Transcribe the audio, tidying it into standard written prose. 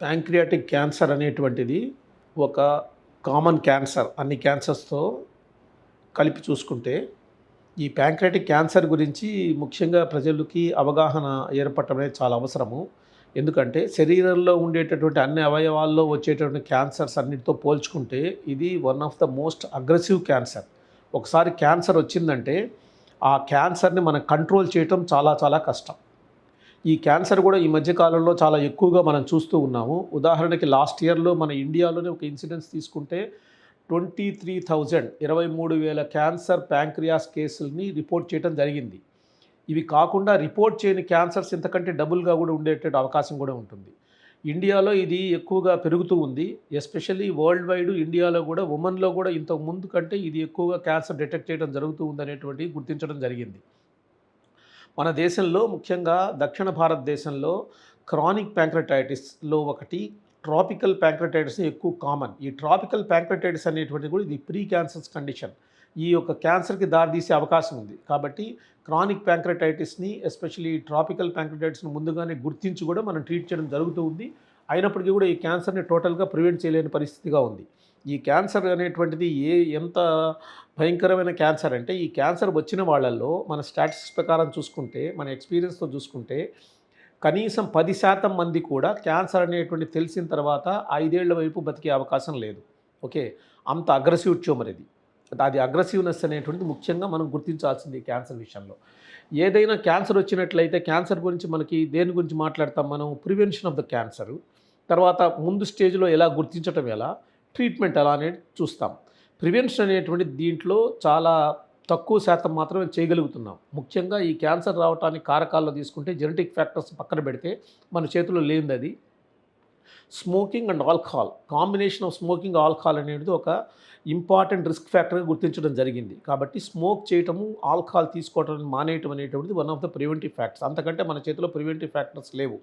Pancreatic cancer అనేటువంటిది ఒక common cancer అన్ని క్యాన్సర్స్తో కలిపి చూసుకుంటే ఈ ప్యాంక్రియాటిక్ క్యాన్సర్ గురించి ముఖ్యంగా ప్రజలకి అవగాహన ఏర్పడటం అనేది చాలా అవసరము. ఎందుకంటే శరీరంలో ఉండేటటువంటి అన్ని అవయవాల్లో వచ్చేటటువంటి క్యాన్సర్స్ అన్నిటితో పోల్చుకుంటే ఇది one of the most aggressive cancer. ఒకసారి క్యాన్సర్ వచ్చిందంటే ఆ క్యాన్సర్ని మనం కంట్రోల్ చేయటం చాలా చాలా కష్టం. ఈ క్యాన్సర్ కూడా ఈ మధ్య కాలంలో చాలా ఎక్కువగా మనం చూస్తూ ఉన్నాము. ఉదాహరణకి లాస్ట్ ఇయర్లో మన ఇండియాలోనే ఒక ఇన్సిడెన్స్ తీసుకుంటే 23,000 క్యాన్సర్ ప్యాంక్రియాస్ కేసుల్ని రిపోర్ట్ చేయడం జరిగింది. ఇవి కాకుండా రిపోర్ట్ చేయని క్యాన్సర్స్ ఇంతకంటే డబుల్గా కూడా ఉండేటటువంటి అవకాశం కూడా ఉంటుంది. ఇండియాలో ఇది ఎక్కువగా పెరుగుతూ ఉంది. ఎస్పెషల్లీ వరల్డ్ వైడ్ ఇండియాలో కూడా ఉమెన్లో కూడా ఇంతకు ముందు కంటే ఇది ఎక్కువగా క్యాన్సర్ డిటెక్ట్ చేయడం జరుగుతూ ఉందనేటువంటిది గుర్తించడం జరిగింది. మన దేశంలో ముఖ్యంగా దక్షిణ భారతదేశంలో క్రానిక్ ప్యాంక్రటైటిస్లో ఒకటి ట్రాపికల్ ప్యాంక్రటైటిస్ ఎక్కువ కామన్. ఈ ట్రాపికల్ ప్యాంక్రటైటిస్ అనేటువంటిది కూడా ఇది ప్రీ క్యాన్సర్స్ కండిషన్. ఈ యొక్క క్యాన్సర్కి దారితీసే అవకాశం ఉంది. కాబట్టి క్రానిక్ ప్యాంక్రటైటిస్ని ఎస్పెషల్లీ ట్రాపికల్ ప్యాంక్రటైటిస్ని ముందుగానే గుర్తించి కూడా మనం ట్రీట్ చేయడం జరుగుతూ ఉంది. అయినప్పటికీ కూడా ఈ క్యాన్సర్ని టోటల్గా ప్రివెంట్ చేయలేని పరిస్థితిగా ఉంది. ఈ క్యాన్సర్ అనేటువంటిది ఎంత భయంకరమైన క్యాన్సర్ అంటే ఈ క్యాన్సర్ వచ్చిన వాళ్ళల్లో మన స్టాటిస్టిక్స్ ప్రకారం చూసుకుంటే, మన ఎక్స్పీరియన్స్తో చూసుకుంటే కనీసం 10% మంది కూడా క్యాన్సర్ అనేటువంటి తెలిసిన తర్వాత 5 ఏళ్ల వైపు బతికే అవకాశం లేదు. ఓకే, అంత అగ్రెసివ్ ట్యూమర్ ఇది. అది అగ్రెసివ్నెస్ అనేటువంటిది ముఖ్యంగా మనం గుర్తించాల్సింది ఈ క్యాన్సర్ విషయంలో. ఏదైనా క్యాన్సర్ వచ్చినట్లయితే క్యాన్సర్ గురించి మనకి దేని గురించి మాట్లాడతాం మనం? ప్రివెన్షన్ ఆఫ్ ద క్యాన్సర్, తర్వాత ముందు స్టేజ్లో ఎలా గుర్తించడం, ఎలా ట్రీట్మెంట్ ఎలా అనేది చూస్తాం. ప్రివెన్షన్ అనేటువంటి దీంట్లో చాలా తక్కువ శాతం మాత్రమే చేయగలుగుతున్నాం. ముఖ్యంగా ఈ క్యాన్సర్ రావడానికి కారకాల్లో తీసుకుంటే జెనెటిక్ ఫ్యాక్టర్స్ పక్కన పెడితే మన చేతిలో లేనిది అది smoking and alcohol. Combination of smoking alcohol అనేది ఒక ఇంపార్టెంట్ రిస్క్ ఫ్యాక్టర్గా గుర్తించడం జరిగింది. కాబట్టి స్మోక్ చేయటము, ఆల్కహాల్ తీసుకోవటం మానేయటం అనేటువంటిది one of the preventive factors. అంతకంటే మన చేతిలో ప్రివెంటివ్ ఫ్యాక్టర్స్ లేవు.